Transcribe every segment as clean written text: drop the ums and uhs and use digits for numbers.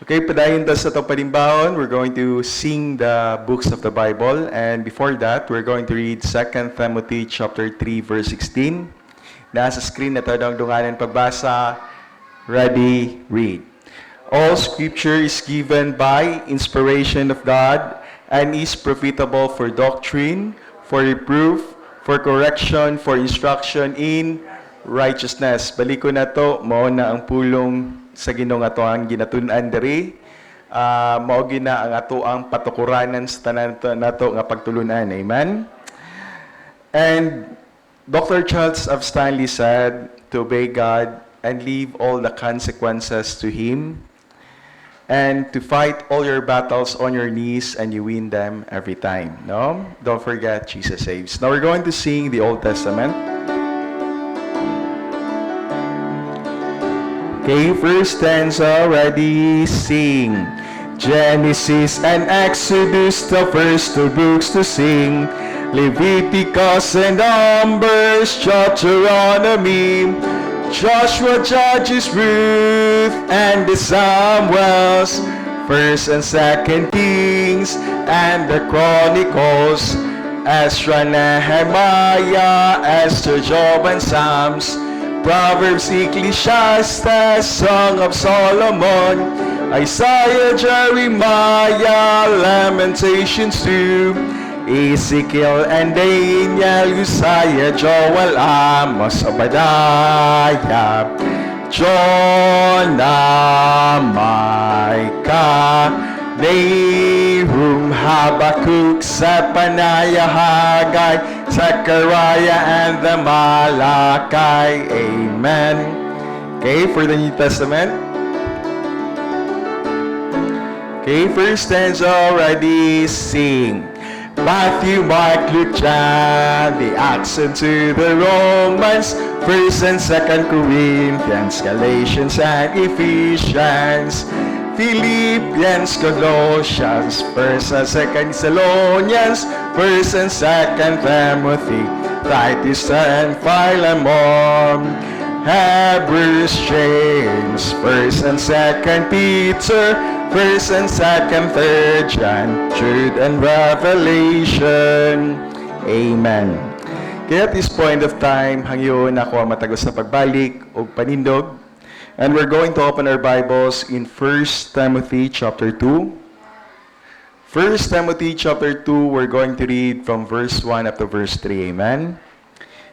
Okay, padayon ta sa itong panimbahon. We're going to sing the books of the Bible. And before that, we're going to read 2 Timothy chapter 3, verse 16. Nasa screen na ito ang dunganan pagbasa. Ready, read. All scripture is given by inspiration of God and is profitable for doctrine, for reproof, for correction, for instruction in righteousness. Balik ko na to, mao na ang pulong sa Ginoo nga to ang ginatun-an diri. Mao gina ang ato ang patukuranan sa tanan nato nga pagtulunan. Amen. And Dr. Charles F. Stanley said to obey God and leave all the consequences to Him, and to fight all your battles on your knees, and you win them every time. No? Don't forget, Jesus saves. Now we're going to sing the Old Testament. Okay, first stanza, ready, sing. Genesis and Exodus, the first two books to sing. Leviticus and Numbers, Deuteronomy, Joshua, Judges, Ruth, and the Samuels, First and Second Kings, and the Chronicles, Ezra, Nehemiah, Esther, Job, and Psalms, Proverbs, Ecclesiastes, Song of Solomon, Isaiah, Jeremiah, Lamentations 2, Ezekiel and Daniel, Uzziah, Joel, Amos, Obadiah, Jonah, Micah, Nahum, Habakkuk, Zephaniah, Haggai, Zechariah, and the Malachi. Amen. Okay, for the New Testament. Okay, first stanza, ready, sing. Matthew, Mark, Luke, John, the Acts to the Romans, 1st and 2nd Corinthians, Galatians and Ephesians, Philippians, Colossians, 1st and 2nd Thessalonians, 1st and 2nd Timothy, Titus and Philemon, Hebrews, James, 1st and 2nd Peter, 1st and 2nd, 3rd John, Jude, and Revelation. Amen. Kaya at this point of time, hangyon ako matagos na pagbalik o panindog. And we're going to open our Bibles in 1 Timothy chapter 2. 1 Timothy chapter 2, we're going to read from verse 1 up to verse 3. Amen.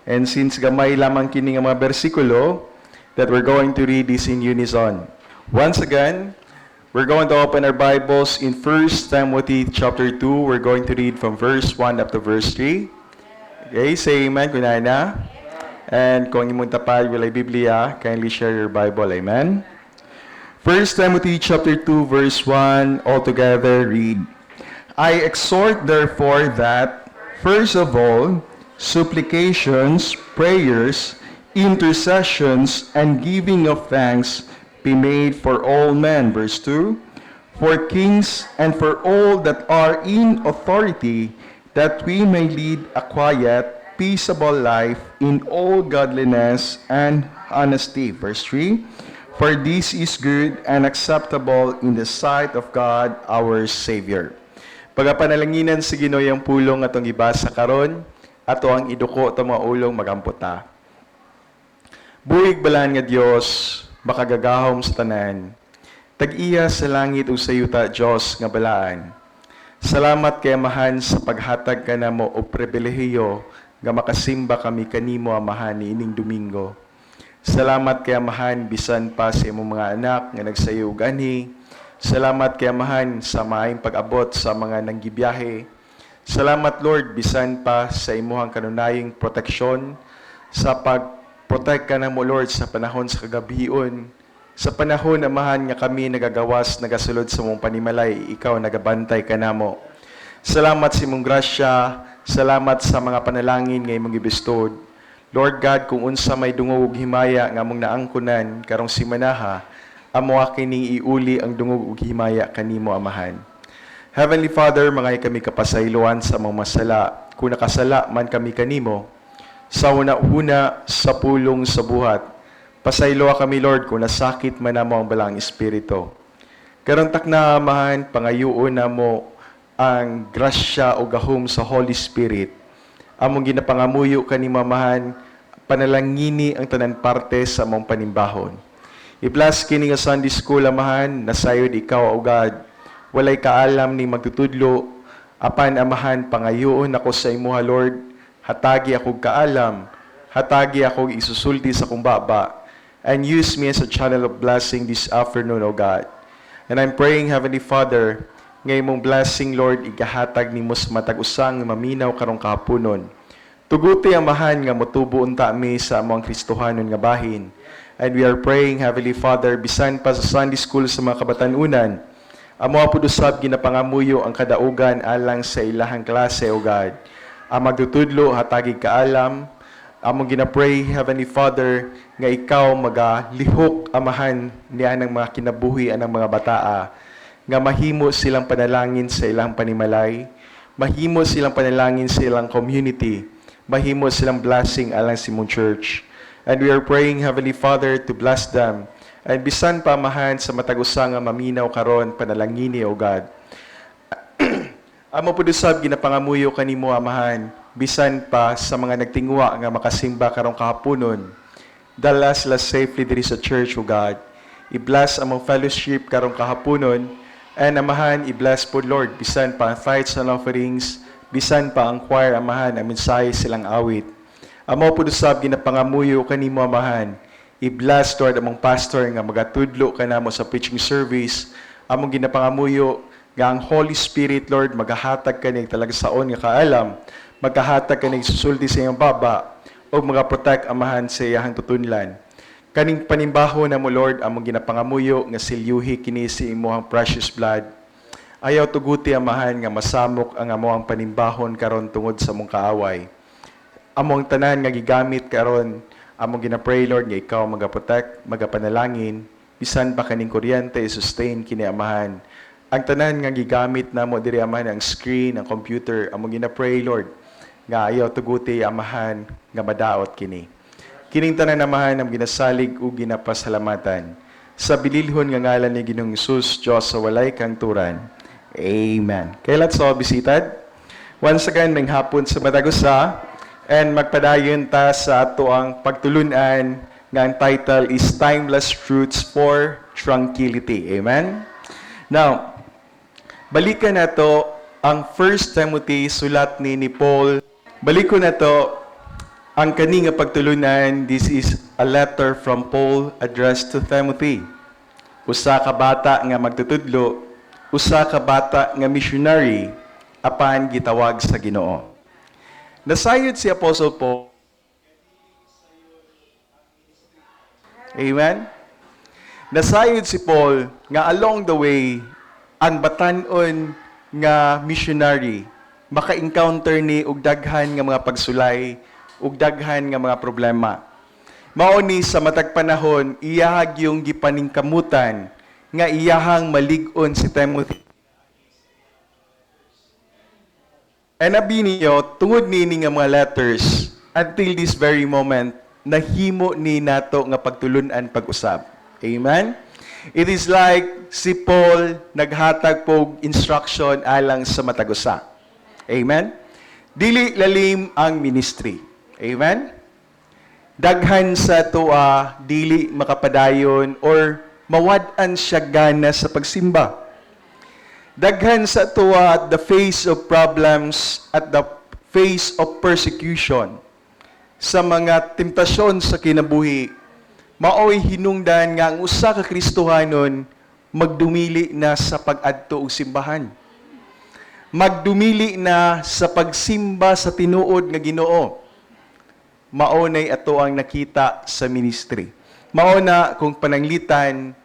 And since gamay lamang kini nga mga bersikulo, that we're going to read this in unison. Once again, we're going to open our Bibles in 1 Timothy chapter 2. We're going to read from verse 1 up to verse 3. Okay, say amen, kunay na. And kung imong tapal walay Biblia, kindly share your Bible. Amen. 1 Timothy chapter 2 verse 1, all together read. I exhort therefore that, first of all, supplications, prayers, intercessions, and giving of thanks be made for all men. Verse 2, for kings and for all that are in authority, that we may lead a quiet, peaceable life in all godliness and honesty. Verse 3, for this is good and acceptable in the sight of God our Savior. Pagapanalanginan sa Ginoo ang pulong atong ibasa karon, ato ang iduko ta mga ulong magamputa. Buhig balan nga Dios, makagagahom sa tanan. Tag-iya sa langit ug sa yuta Dios nga balaan. Salamat kay Amahan sa paghatag kanamo og pribilehiyo nga makasimba kami kanimo Amahan niining Domingo. Salamat kay Amahan bisan pa sa imong mga anak nga nagsayo og ani. Salamat kay Amahan sa maayong pag-abot sa mga nanggibiyahe. Salamat Lord bisan pa sa imong kanunayong proteksyon sa pag-protect kanamo Lord sa panahon sa kagabion. Sa panahon Amahan nga kami nagagawas nagasulod sa mong panimalay, ikaw nagabantay kanamo. Salamat sa imong grasya. Salamat sa mga panalangin nga imong gibistod. Lord God, kung unsa may dungog ug himaya nga among naangkunan karong simanaha, amo kining iuli ang dungog ug himaya kanimo Amahan. Heavenly Father, mangay kami kapasayloan sa mga masala. Kung nakasala man kami kanimo, sa una-una sa pulong sa buhat, pasayloa kami Lord kung nasakit man namo ang balang espiritu. Karon tak na amahan, pangayuon na mo ang grasya o gahom sa Holy Spirit. Among ginapangamuyo kani mamahan, panalangini ang tanan parte sa among panimbahon. I-bless kini nga Sunday School amahan, nasayod ikaw o God. Walay kaalam ni magtutudlo, apan amahan, pangayoon ako sa imuha Lord, hatagi akong kaalam, hatagi akong isusulti sa kumbaba, and use me as a channel of blessing this afternoon, O God. And I'm praying, Heavenly Father, ngay mong blessing, Lord, igahatag ni mo sa matag usang maminaw karong kahaponon. Tuguti amahan nga motubo unta mi sa among Kristohanon nga bahin. And we are praying, Heavenly Father, bisan pa sa Sunday School sa mga kabatanunan, amo apud usab ginapangamuyo ang kadaugan alang sa ilahang klase, O God. Ang magtutudlo hatagi kaalam, among ginapray, Heavenly Father, nga ikaw magalihok amahan niya ng mga kinabuhi anang mga bataa, nga mahimo silang panalangin sa ilang panimalay, mahimo silang panalangin sa ilang community, mahimo silang blessing alang sa imong church. And we are praying, Heavenly Father, to bless them. And bisan pa amahan sa matag-usa nga maminaw karon panalangini, O God. Amo pud usab ginapangamuyo kanimo amahan, bisan pa sa mga nagtingwa nga makasimba karong kahaponon. Dalas safely diri sa church, O God. I-bless among fellowship karong kahaponon, and amahan i-bless po Lord bisan pa ang tithes and offerings, bisan pa ang choir amahan ang mensahe silang awit. Amo pud usab ginapangamuyo kanimo amahan, i-bless Lord among pastor nga magatudlo kanamo sa preaching service. Among ginapangamuyo nga ang Holy Spirit, Lord, magahatag kanig talaga saon nga kaalam, magahatag kanig susulti sa iyang baba, o magaprotect amahan sa iyang tutunlan. Kaning panimbaho na mo, Lord, among ginapangamuyo nga silyuhi kini sa imuhang precious blood. Ayaw tuguti amahan nga masamok ang amoang panimbahon karon tungod sa mong kaaway. Among tanan nga gigamit karon, among ginapray, Lord, nga ikaw magaprotect, magapanalangin, bisan pa kaning kuryente, sustain kini amahan. Ang tanan nga gigamit namo diri amahan, ang screen, ang computer, among ginapray, Lord, nga ayaw tuguti amahan nga madaot kini. Kining tanan amahan ang ginasalig ug ginapasalamatan. Sa bililhon nga ngalan ni Ginoong Hesus, Dios sa walay kang turan. Amen. Kay let's all be seated. Once again, may hapon sa Matagusa, and magpadayon ta sa ato ang pagtulunan nga ang title is Timeless Truths for Tranquility. Amen? Now, balikan na to ang 1 Timothy, sulat ni Paul. Balikon na to ang kani nga pagtulunan. This is a letter from Paul addressed to Timothy. Usa ka bata nga magtutudlo, usa ka bata nga missionary, apan gitawag sa Ginoo. Nasayod si Apostle Paul. Amen? Nasayod si Paul nga along the way, ang batanon nga missionary, maka-encounter ni og daghan nga mga pagsulay, og daghan nga mga problema. Mao ni sa matag panahon, iyahag yung gipaningkamutan nga iyahang malig-on si Timothy. And abi niyo, tungod nini nga mga letters, until this very moment, nahimo ni nato nga pagtulunan pag-usab. Amen? It is like si Paul naghatag pog instruction alang sa matagusa. Amen? Dili lalim ang ministry. Amen? Daghan sa tuwa, dili makapadayon, or mawad-an siya gana sa pagsimba. Daghan sa tuwa at the face of problems, at the face of persecution, sa mga temptasyon sa kinabuhi, maoy hinungdan nga ang usa ka Kristohanon magdumili na sa pag-adto og simbahan. Magdumili na sa pagsimba sa tinuod nga Ginoo. Mao nay ato ang nakita sa ministry. Mao na kung pananglitan,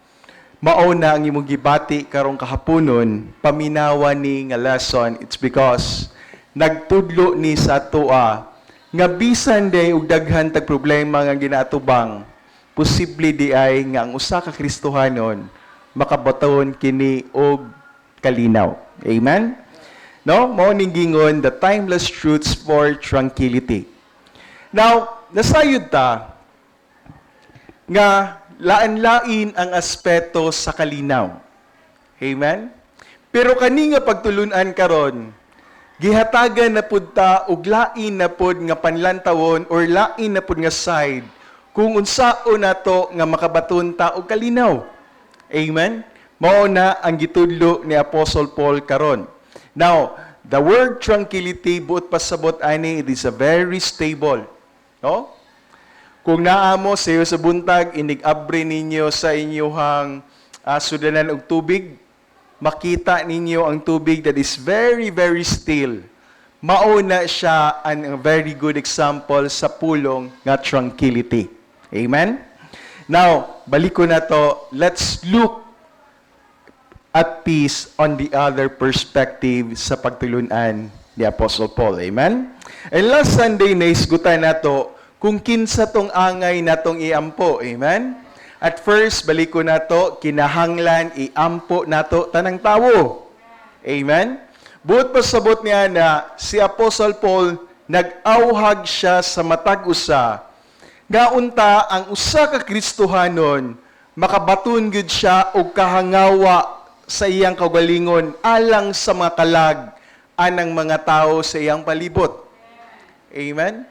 mao na ang imong gibati karong kahaponon, paminawa ni nga lesson. It's because nagtudlo ni sa atoa nga bisan day og daghan tag problema nga ginatubang, posible di ay nga ang usa ka Kristohanon makabaton kini og kalinaw. Amen? No? Mao ning gingon, the timeless truths for tranquility. Now, nasayod ta nga laan-lain ang aspeto sa kalinaw. Amen? Pero kani nga pagtulunan karon, gihatagan na pud ta og lain na pud nga panlantawon or lain na pud nga side kung unsaon nato nga makabaton ta og kalinaw. Amen? Mao na ang gitudlo ni Apostle Paul karon. Now, the word tranquility buot pasabot ani, it is a very stable. No? Kung naamo sa iyo sa buntag, inig-abre ninyo sa inyong sudanan og tubig, makita ninyo ang tubig that is very, very still. Mauna siya ang very good example sa pulong nga tranquility. Amen? Now, balik ko na to. Let's look at peace on the other perspective sa pagtulunan ni Apostle Paul. Amen? And last Sunday, naisgutan na to kung kinsa tong angay natong iampo. Amen? At first, balik ko na to, kinahanglan, iampo na to tanang tawo. Amen? Buot pasabot niya na si Apostle Paul, nag-auhag siya sa matag usa, nga unta ang usa ka Kristohanon, makabaton gud siya og kahangawa sa iyang kaugalingon alang sa mga kalag anang mga tao sa iyang palibot. Amen?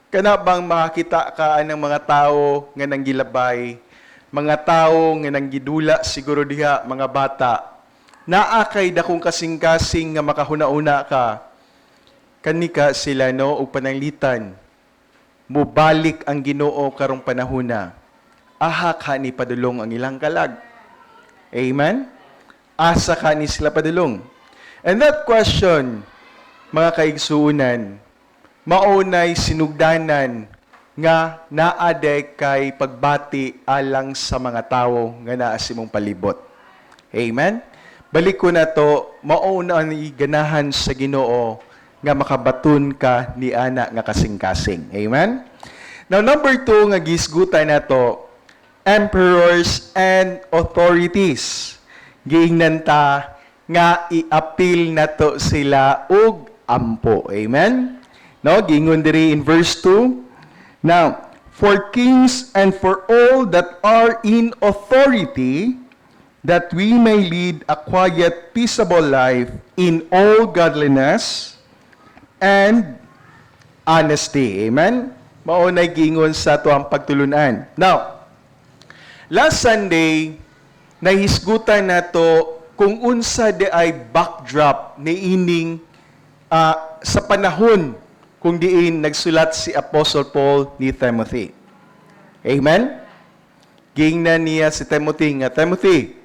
Kana bang makakita ka anang mga tao nga nanggilabay, mga tao nga nanggidula siguro diha, mga bata, naakay dakong kasing-kasing nga makahuna-una ka, kanika sila no og pananglitan, mubalik ang Ginoo karong panahona, aha ka ni padulong ang ilang kalag. Amen? Asa ka ni sila padulong. And that question, mga kaigsuunan, maunay sinugdanan nga naaday kay pagbati alang sa mga tao nga naa sa imong palibot. Amen? Balik ko na to, mauna ni ganahan sa Ginoo nga makabaton ka ni ana nga kasing-kasing. Amen? Now, number 2 nga gisgutan na to, emperors and authorities. Giingnan ta nga i-appeal na to sila og ampo. Amen? No, giingon diri in verse 2. Now, for kings and for all that are in authority, that we may lead a quiet, peaceable life in all godliness and honesty. Amen? Maunay giingon sa ito ang pagtulunan. Now, last Sunday, nahisgutan na to kung unsa de ay backdrop ni ining sa panahon kung diin nagsulat si Apostle Paul ni Timothy. Amen? Giingnan niya si Timothy nga, Timothy,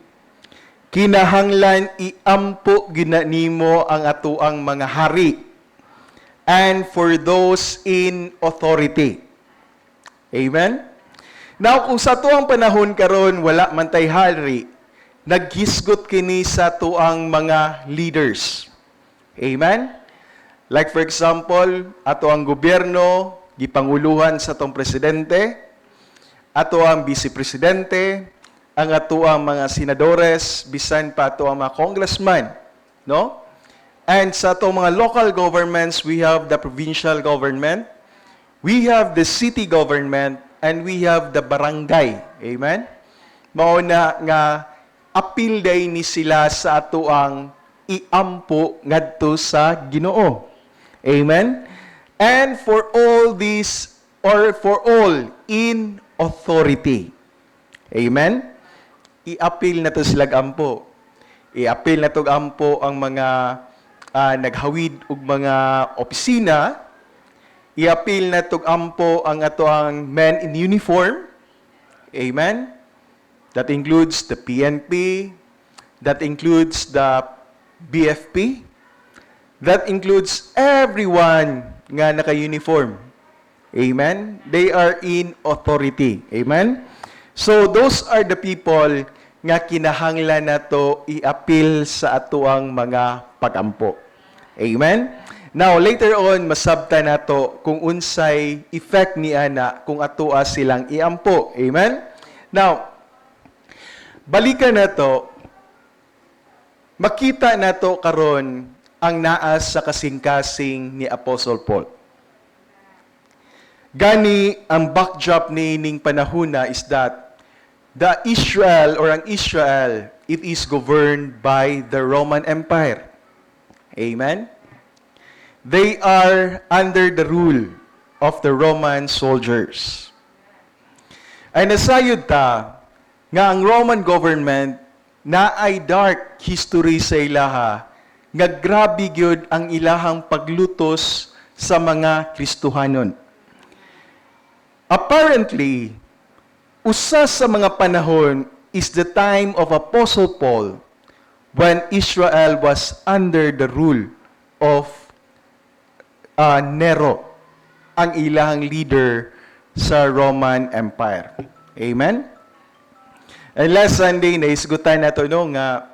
kinahanglan iampo ginanimo ang atuang mga hari and for those in authority. Amen? Now, kung sa tuang panahon karon wala man tay hari, naghisgot kini sa tuang mga leaders. Amen? Like for example, ato ang gobyerno, gipanguluhan sa atong presidente, ato ang vice-presidente, ang ato ang mga senadores, bisan pa ato ang mga congressman, no? And sa atong mga local governments, we have the provincial government, we have the city government, and we have the barangay. Amen? Mao na nga appeal day ni sila sa ato ang iampo ngadto sa Ginoo. Amen? And for all these, or for all in authority. Amen? I-appeal na to sila ampo. I-appeal na to ampo ang mga naghawid og mga opisina. I-appeal na to ampo ang ato ang men in uniform. Amen? That includes the PNP. That includes the BFP. That includes everyone nga naka-uniform. Amen? They are in authority. Amen? So, those are the people nga kinahanglan na to i-appeal sa atuang mga pagampo. Amen? Now, later on, masabta na to kung unsay effect ni ana kung atua silang iampo. Amen? Now, balikan na to, makita na to karon ang naas sa kasing-kasing ni Apostle Paul. Gani, ang backdrop ni ining panahuna is that the Israel or ang Israel it is governed by the Roman Empire. Amen? They are under the rule of the Roman soldiers. Ay nasayod ta nga ang Roman government na ay dark history sa ilaha nga grabe gyud ang ilahang paglutos sa mga Kristohanon. Apparently, usa sa mga panahon is the time of Apostle Paul when Israel was under the rule of Nero, ang ilahang leader sa Roman Empire. Amen? And last Sunday, naisgutan nato nga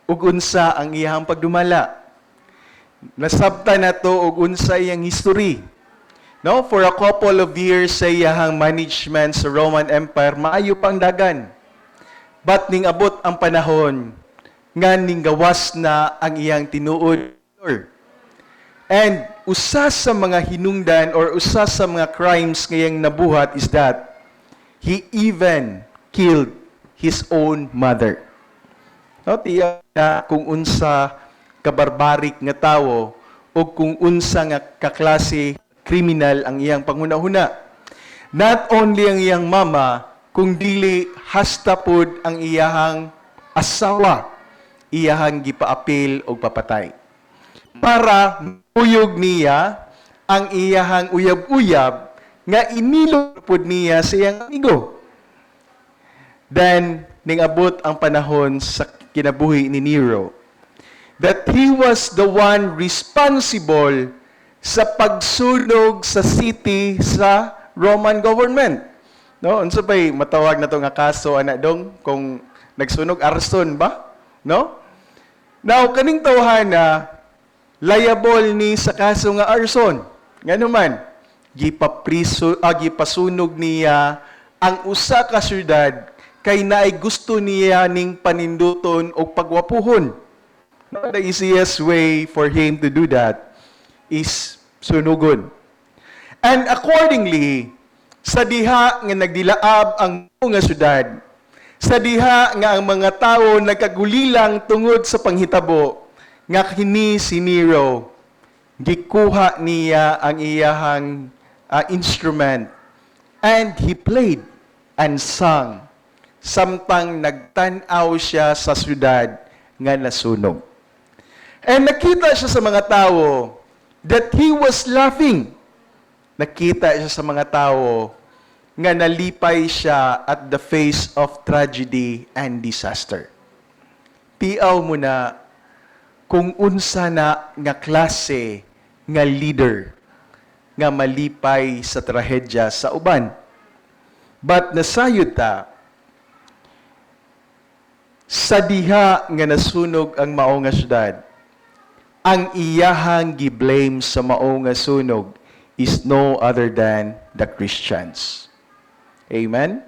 ug unsa ang iyang pagdumala. Nasabta nato ug unsa iyang history. No, for a couple of years sa iyang management sa Roman Empire, maayo pang dagan. But ning abot ang panahon nga ning gawas na ang iyang tinuod. And usa sa mga hinungdan or usa sa mga crimes ngayang nabuhat is that he even killed his own mother. No, tiya na kung unsa kabarbarik nga tawo o kung unsa nga kaklase kriminal ang iyang panghunahuna. Not only ang iyang mama, kung dili hasta pod ang iyahang asawa, iyahang gipaapil o papatay. Para uyog niya ang iyahang uyab-uyab nga inilog pod niya sa iyang amigo. Then, ningabot ang panahon sa kinabuhi ni Nero that he was the one responsible sa pagsunog sa city sa Roman government. No, unsa pay matawag na to nga kaso ana dong kung nagsunog arson ba? No? Now kaning tawhana liable ni sa kaso nga arson. Nganuman gipasunog niya ang usa ka syudad kay naay gusto niya ning paninduton o pagwapuhon. No, the easiest way for him to do that is sunugon. And accordingly, sa diha nga nagdilaab ang nga syudad, sa diha nga ang mga tao nagkagulilang tungod sa panghitabo, nga kini si Nero, gikuha niya ang iyahang instrument, and he played and sang, samtang nagtanaw siya sa syudad nga nasunog. And nakita siya sa mga tao that he was laughing. Nakita siya sa mga tao nga nalipay siya at the face of tragedy and disaster. Tiaw mo na kung unsa na nga klase nga leader nga malipay sa trahedya sa uban. But nasayod ta, sa diha nga nasunog ang mao nga syudad, ang iyahang giblame sa mao nga sunog is no other than the Christians. Amen?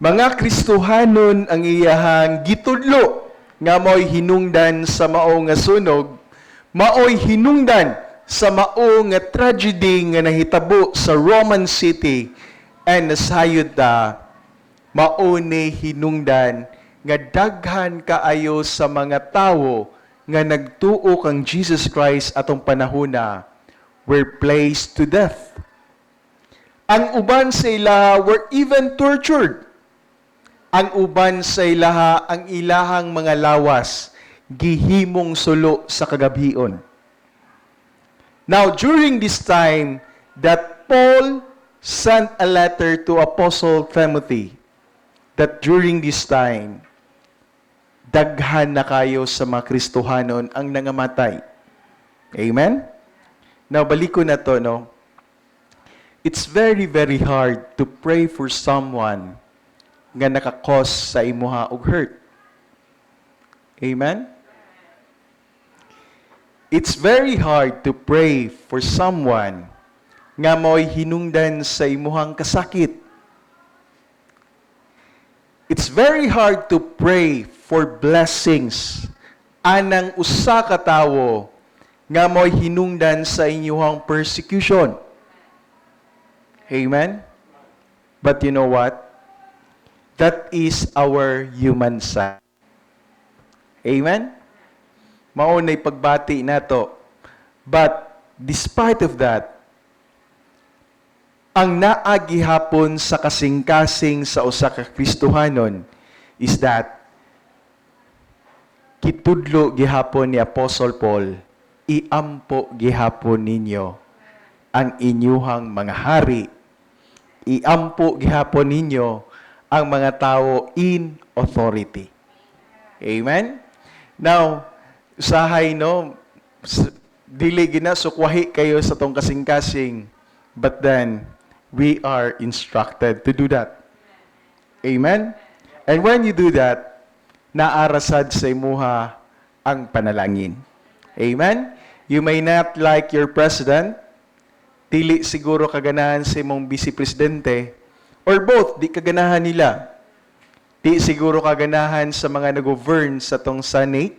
Mga Kristohanon ang iyahang gitudlo nga mao'y hinungdan sa mao nga sunog, mao'y hinungdan sa mao nga tragedy nga nahitabo sa Roman city, and nasayod ta mao ni hinungdan nga daghan kaayo sa mga tawo nga nagtuo kang Jesus Christ atong panahona were placed to death. Ang uban sa ilaha were even tortured. Ang uban sa ilaha, ang ilahang mga lawas, gihimong sulo sa kagabion. Now, during this time, that Paul sent a letter to Apostle Timothy, that during this time, daghan na kayo sa mga Kristohanon ang nangamatay. Amen? Now, balik ko na to, no? It's very, very hard to pray for someone nga nakakos sa imuha og hurt. Amen? It's very hard to pray for someone nga mo'y hinungdan sa imuhang kasakit. It's very hard to pray for blessings anang usa ka tawo nga mo'y hinungdan sa inyong persecution. Amen? But you know what? That is our human side. Amen? Maunay pagbati nato. But despite of that, ang naagihapon sa kasing-kasing sa usa ka Kristohanon is that kitudlo gihapon ni Apostle Paul, iampo gihapon ninyo ang inyuhang mga hari. Iampo gihapon ninyo ang mga tao in authority. Amen? Now, usahay no, dili ginasukwahi kayo sa tong kasing-kasing, but then we are instructed to do that. Amen? And when you do that, naarasad sa imuha ang panalangin. Amen? You may not like your president, dili siguro kaganahan sa imong vice presidente, or both, di kaganahan nila. Di siguro kaganahan sa mga nag-govern sa tong Senate,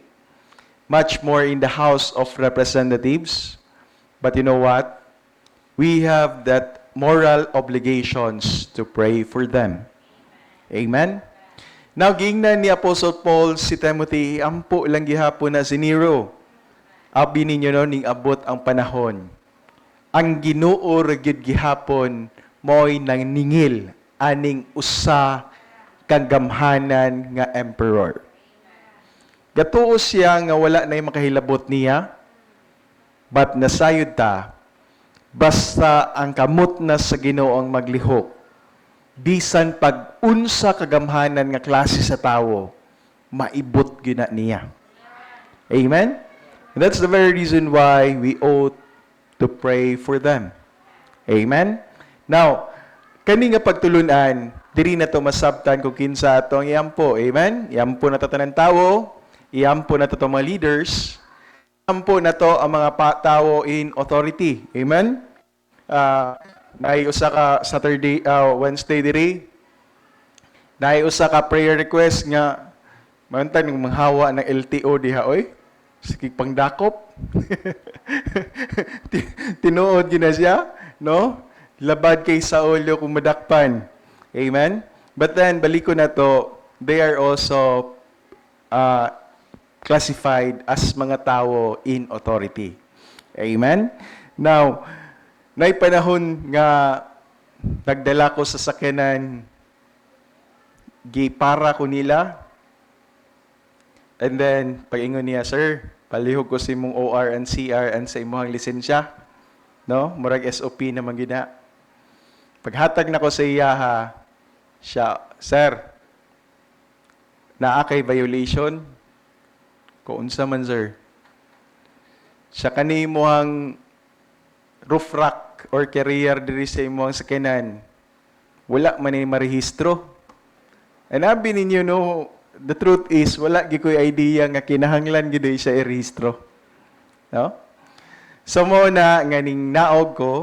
much more in the House of Representatives. But you know what? We have that moral obligations to pray for them. Amen? Now, giingnan ni Apostle Paul si Timothy, ampo lang gihapon na si Nero. Abi ninyo no, ning abot ang panahon. Ang Ginoo ragyud gihapon mo'y nangningil aning usa kang gamhanan nga emperor. Gatuo siya nga wala na makahilabot niya, but nasayod ta, basta ang kamot na sa Ginoo ang maglihok, bisan pag-unsa kagamhanan nga klase sa tawo, maibot gina niya. Amen? And that's the very reason why we ought to pray for them. Amen? Now, kani nga pagtulunan, diri na to masabtan kung kinsa atong iampo. Amen? Iampo na to tanang tawo, iampo na to mga leaders, iampo na to ang mga tao in authority. Amen? Naiusa ka Wednesday diri, naiusa ka prayer request nga mantan ng manghawa ng LTO diha oy. Sige pangdakop. Tinuod gina siya, no? Labad kay Saulyo kung madakpan. Amen? But then, balik ko na to, they are also classified as mga tao in authority. Amen? Now, nay panahon nga nagdala ko sa sakyanan, gipara ko nila, and then, pag-ingon niya, sir, palihog ko si mong OR and CR and sa imuhang lisensya. No? Murag SOP naman gina. Paghatag na ko sa iyaha, siya, sir, naa kay violation? Kuunsa man, sir. Siya kani imuhang roof rack or carrier diri sa imuhang sakyanan. Wala man ay marehistro. And abi ninyo, no, the truth is, wala gikoy idea nga kinahanglan gid siya i-rehistro. No? So mo na nganing naog ko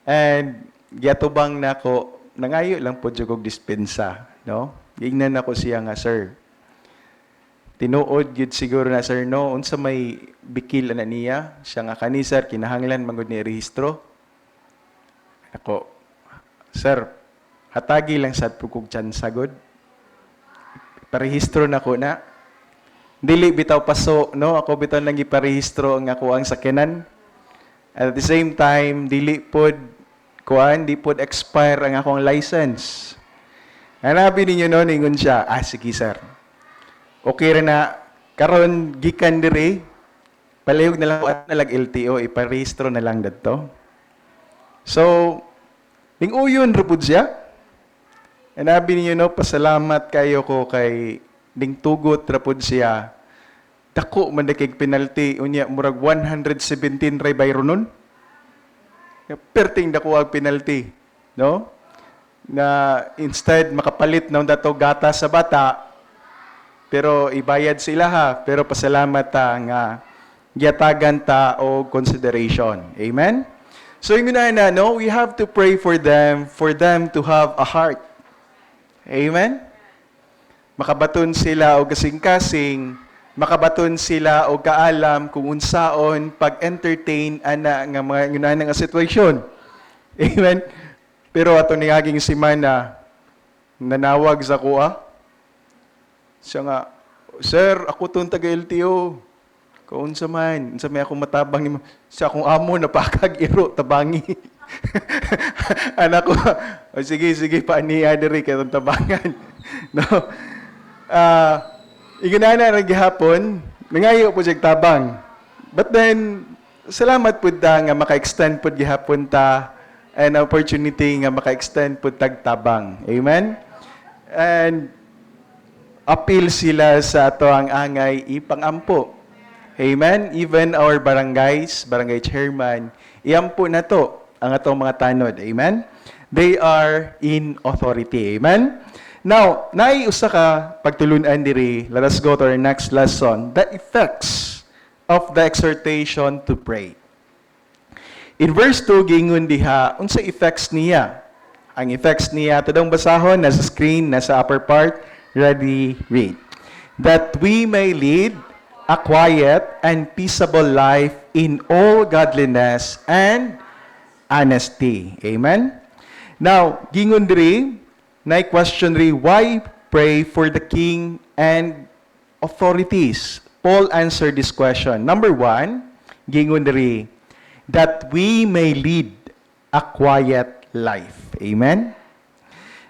and giatubang nako nangayo lang po jud og dispensa, no? Gingnan nako siya nga, sir. Tinuod gid siguro na, sir, no, unsa may bikil ana niya, siya nga kani, sir, kinahanglan man gud ni rehistro. Ako, sir, hatagi lang sad pugog tsansa gud. Parehistro na ko na. Dili bitaw paso, no? Ako bitaw nang iparehistro ang ako ang sakyanan. At the same time, dili pod kuan, di pod expire ang akong license. Hanabi ninyo no, ningon siya, sige sir. Okay ra na, karon gikan diri, palihog na lang nalag LTO, iparehistro na lang dadto. So, ning uyon ra pud siya. Hanabi ninyo no, pasalamat kayo ko kay ding tugot ra pud siya. Dako man dakig penalty unya murag 117 ray bayro nun. Perting dako ang penalty, no? Na instead makapalit na dato gata sa bata, pero ibayad sila ha, pero pasalamat ta nga giatagan ta og consideration. Amen? So yung na no, we have to pray for them to have a heart. Amen? Makabaton sila o kasing-kasing, makabaton sila o kaalam kung unsaon pag-entertain ana nga mga yun nga sitwasyon. Amen? Pero ato niyaging simana, nanawag sa kuha. Siya nga, "Sir, ako tong taga-LTO. Kaunsa man, unsa may akong matabang ni siya akong amo napakag iro tabangi." Anak ko, "O sige, paaniya diri kay tong tabangan." No. Igunana ra gihapon, nangayo po siya tabang. But then salamat pud ta nga maka-extend pud gihapon ta an opportunity nga maka-extend pud tag tabang. Amen. And appeal sila sa ato ang angay ipangampo. Amen. Even our barangays, barangay chairman, iampo na to ang atong mga tanod. Amen. They are in authority. Amen. Now, naiusa ka pagtulunan diri. Let us go to our next lesson. The effects of the exhortation to pray. In verse 2, gingon diha, unsa effects niya? Ang effects niya, tudong basahon, nasa screen, nasa upper part, ready, read. That we may lead a quiet and peaceable life in all godliness and honesty. Amen? Now, gingon diri, na question diri, why pray for the king and authorities? Paul answered this question. Number 1, gingon diri, that we may lead a quiet life. Amen?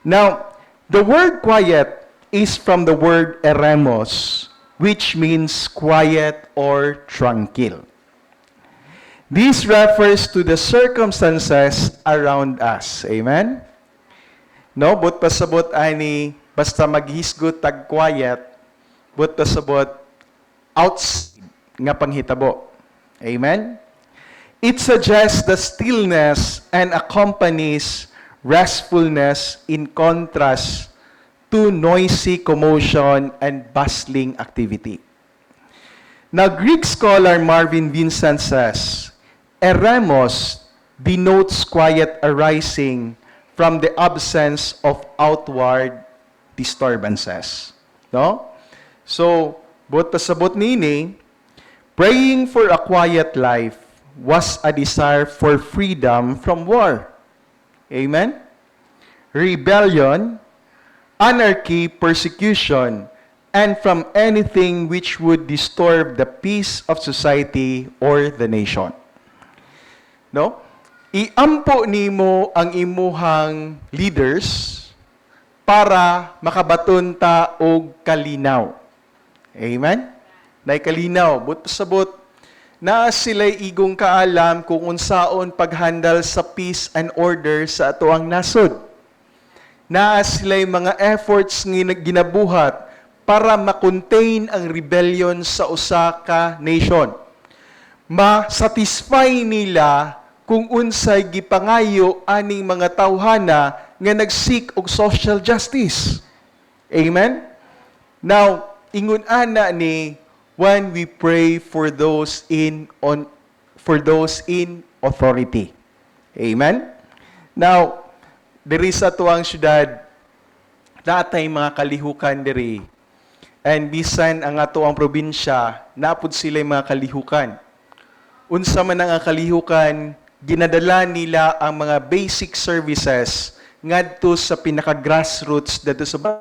Now, the word quiet is from the word eremos, which means quiet or tranquil. This refers to the circumstances around us. Amen? No, but pasabot ani basta maghisgot tag quiet, but pasabot outside nga panghitabo. Amen? It suggests the stillness and accompanies restfulness in contrast to noisy commotion and bustling activity. Now, Greek scholar Marvin Vincent says, eremos denotes quiet arising from the absence of outward disturbances. No? So, but pasabot nini, praying for a quiet life was a desire for freedom from war. Amen? Rebellion, anarchy, persecution, and from anything which would disturb the peace of society or the nation. No? Iampo nimo ang imuhang leaders para makabaton ta og kalinaw. Amen? Nay kalinaw, but pasabot na sila'y igong kaalam kung unsaon paghandle sa peace and order sa atoang nasod. Na sila'y mga efforts nga ginabuhat para ma-contain ang rebellion sa usa ka nation. Ma-satisfy nila kung unsay gipangayo aning mga tawhana nga nag-seek og social justice. Amen? Now, ingon ana ni when we pray for those in authority. Amen? Now, diri sa tuwang syudad, natay mga kalihukan diri. And bisan ang ato ang probinsya, napud sila mga kalihukan. Unsa man ang kalihukan, ginadala nila ang mga basic services ngadto sa pinaka-grassroots dito sa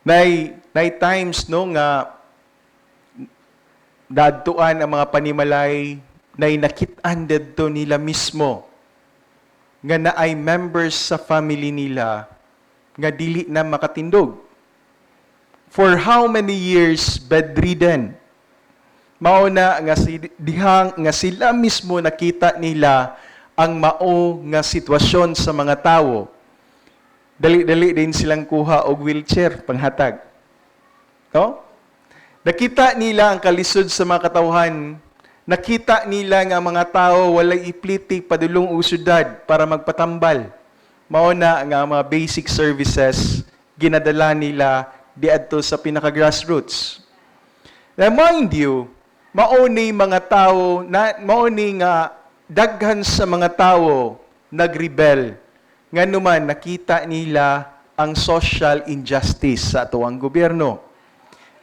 Nay times no nga dadtuan ang mga panimalay nay nakit-an didto nila mismo nga naay members sa family nila nga dili na makatindog. For how many years bedridden? Mauna nga dihang nga sila mismo nakita nila ang mao nga sitwasyon sa mga tawo. Dali-dali din silang kuha og wheelchair panghatag. No? Nakita nila ang kalisod sa mga katawhan. Nakita nila nga mga tao walay ipliti padulong og syudad para magpatambal. Mauna nga mga basic services ginadala nila diadto sa pinaka-grassroots. Now mind you, mauni mga tao, mauni nga daghan sa mga tao nagrebel. Nga naman nakita nila ang social injustice sa atuang gobyerno.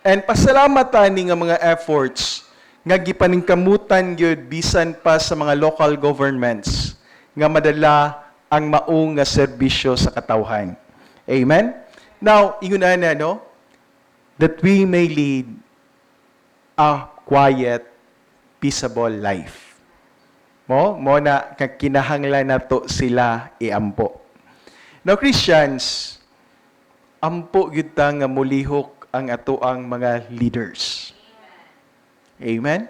And pasalamat ani nga mga efforts nga gipaningkamutan gyud bisan pa sa mga local governments nga madala ang maong nga serbisyo sa katawhan. Amen? Now, ingon na, no? That we may lead a quiet, peaceable life. Mo na kinahanglan nato sila iampo. Now, Christians, ampo gyud ta nga mulihok ang atoang mga leaders. Amen?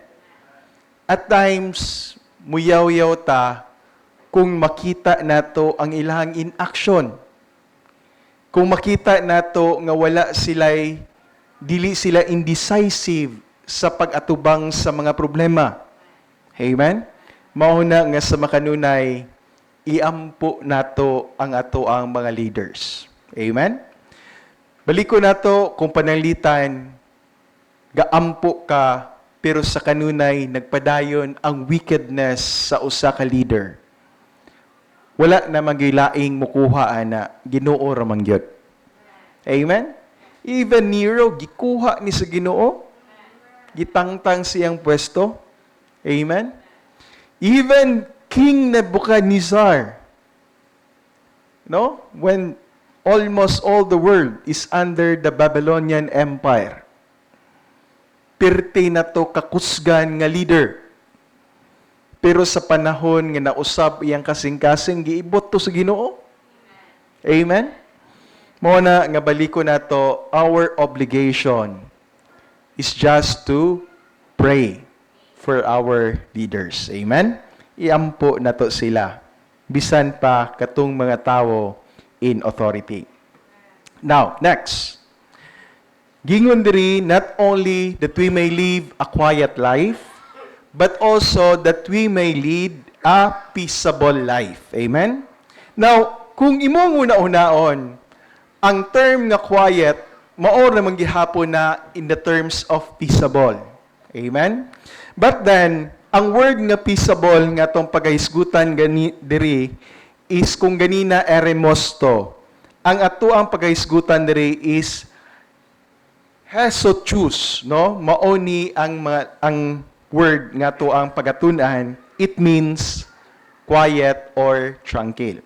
At times, muyaw-yaw ta kung makita nato ang ilang in action. Kung makita nato nga wala sila'y, dili sila indecisive sa pag-atubang sa mga problema. Amen? Mauna nga sa makanunay, iampo nato ang atoang mga leaders. Amen? Baliko nato kung pananglitan, gaampo ka, pero sa kanunay, nagpadayon ang wickedness sa usa ka leader. Wala na magilaing mukuha ana, Ginoo ra man gyud. Amen? Even Nero, gikuha ni sa Ginoo, gitangtang siyang pwesto. Amen? Even King Nebuchadnezzar, no? When almost all the world is under the Babylonian Empire, pirte na to kakusgan nga leader. Pero sa panahon nga nausab iyang kasing-kasing, giibot to sa Ginoo. Amen? Mao na nga baliko nato, our obligation is just to pray for our leaders. Amen? Iampo nato sila. Bisan pa katong mga tao in authority. Now, next. Gingon diri, not only that we may live a quiet life, but also that we may lead a peaceable life. Amen? Now, kung imong una-unaon, ang term nga quiet, maor na manggihapon na in the terms of peaceable. Amen? But then, ang word nga peaceable nga tong pagahisgutan diri is kung ganina eremosto. Ang ato ang pagahisgutan diri is hesochus, no? Maoni ang word nga to ang pagatunan, it means quiet or tranquil.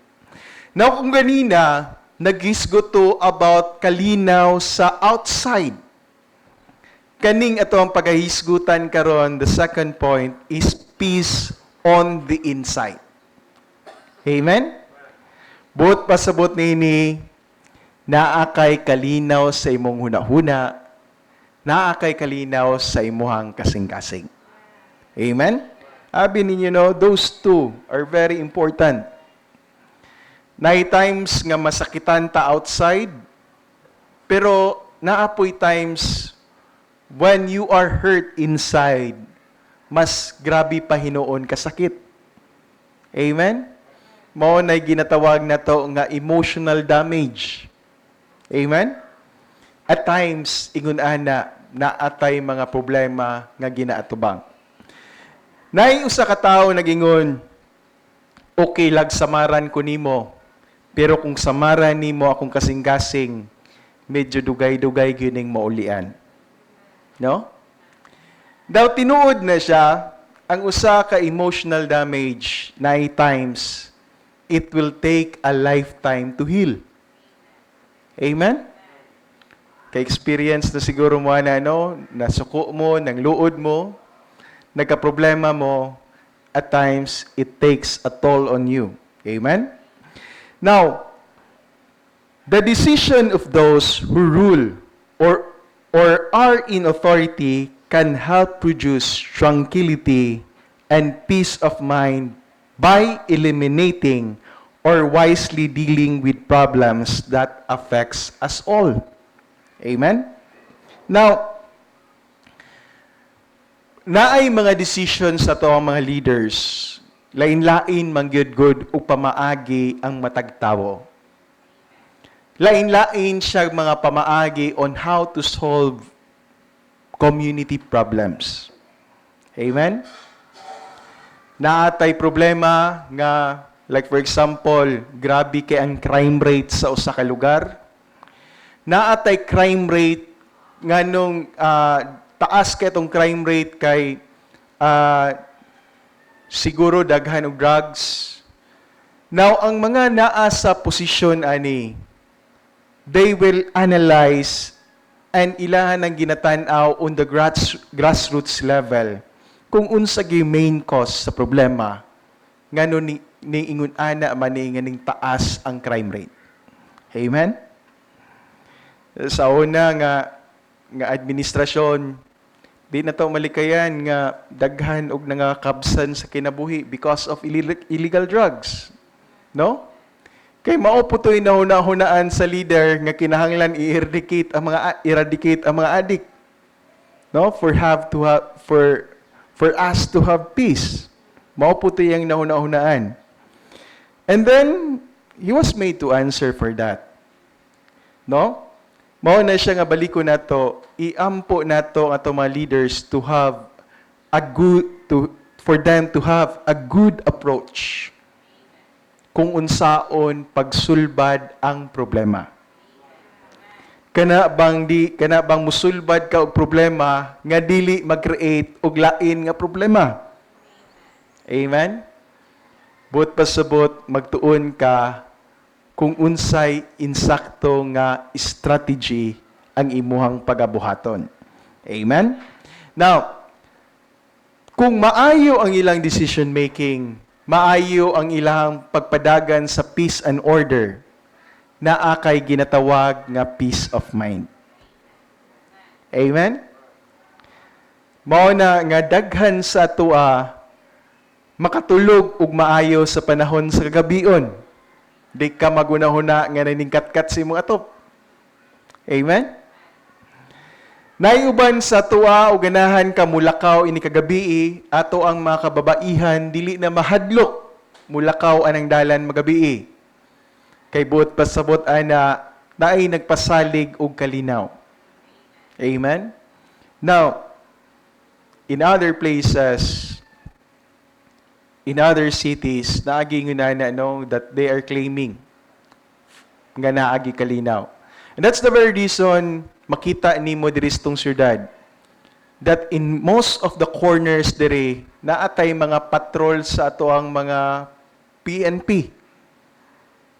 Now, kung ganina, naghisgoto about kalinaw sa outside. Kaning ato ang pagahisgutan karon, the second point is peace on the inside. Amen? Buot pasabot nini, naakay kalinaw sa imong hunahuna, naakay kalinaw sa imuhang kasing-kasing. Amen? Abi ninyo, those two are very important. Nay times nga masakitan ta outside, pero naapoy times when you are hurt inside, mas grabe pa hinuon kasakit. Amen? Mao nay ginatawag na to nga emotional damage. Amen? At times, ingon ana, naatay mga problema nga ginaatubang. Nay usa ka tawo nagingon, okay lag samaran ko nimo, pero kung samaran nimo akong kasing-kasing, medyo dugay-dugay gining maulian. No? Daw tinuod na siya, ang usa ka emotional damage, 9 times, it will take a lifetime to heal. Amen? Ka-experience na siguro mo na, nasuko mo, ng luod mo, nagka-problema mo, at times, it takes a toll on you. Amen? Now, the decision of those who rule or are in authority can help produce tranquility and peace of mind by eliminating or wisely dealing with problems that affects us all. Amen? Now, naay mga decisions sa to ang mga leaders, lain-lain mangyud-gud upamaagi ang matagtawo. Lain-lain siya mga pamaagi on how to solve community problems. Amen? Naatay problema nga, like for example, grabe kay ang crime rate sa usa ka lugar. Naatay crime rate nga nung taas kay itong crime rate kay siguro daghan og drugs. Now, ang mga naa sa posisyon ani, they will analyze and ilahan ang ginatanaw on the grassroots level kung unsa gi main cause sa problema ngano ni ingon ana man ni nganing taas ang crime rate. Amen. Sa una nga administrasyon, di na to malikayan nga daghan og nangakabsan sa kinabuhi because of illegal drugs. No? Kay mao po to'y nahuna-hunaan sa leader nga kinahanglan i-eradicate ang mga addict. No? For us to have peace. Mao po to'y ang nahuna-hunaan. And then he was made to answer for that. No? Mao na siya nga baliko nato, iampo nato ang ato mga leaders to have for them to have a good approach kung unsaon pagsulbad ang problema. Kana bang musulbad ka og problema nga dili mag-create og lain nga problema. Amen. But pasabot magtuon ka kung unsay insakto nga strategy ang imuhang pagabuhaton. Amen. Now, kung maayo ang ilang decision making, maayo ang ilang pagpadagan sa peace and order, naa kay ginatawag nga peace of mind. Amen? Mao na nga daghan sa atua makatulog ug maayo sa panahon sa kagabion. Di ka magunahuna nga naningkatkat sa imong atop. Amen? Naiuban sa tuwa o ganahan ka mulakaw ini kagabii, ato ang mga kababaihan dili na mahadlok mulakaw anang dalan magabii. Kay buot pasabot ana naay nagpasalig og kalinaw. Amen? Now, in other places, in other cities, naagi ngunana that they are claiming nga naagi kalinaw. And that's the very reason makita nimo diri sa syudad that in most of the corners diri naatay mga patrol sa ato ang mga PNP.